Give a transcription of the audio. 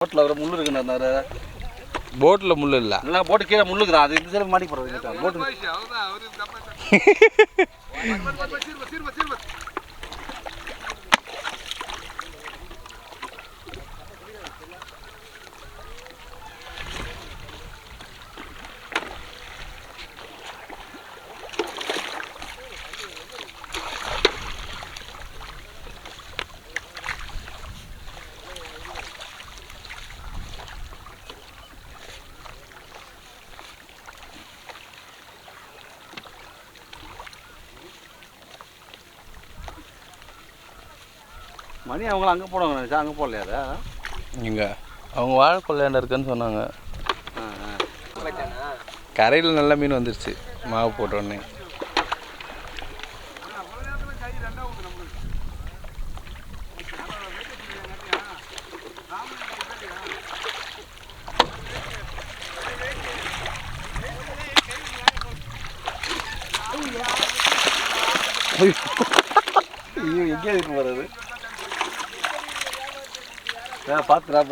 போட்டில் வர முள்ளு இருக்குன்னு போட்டில் முள் இல்லை இல்லை போட்டு கீழே முள்ளுக்குதான் அது இந்த சைடு மாட்டி போடுறது போட்டு மணி அவங்கள அங்கே போடுவாங்க நினச்சா அங்கே போடலையா அதை இங்கே அவங்க வாழைப்பள்ளையாண்ட இருக்குன்னு சொன்னாங்க. கரையில் நல்ல மீன் வந்துருச்சு மாவு போட்டோடனே. ஐயோ எங்கே இருக்கு போகிறது பார்த்துடா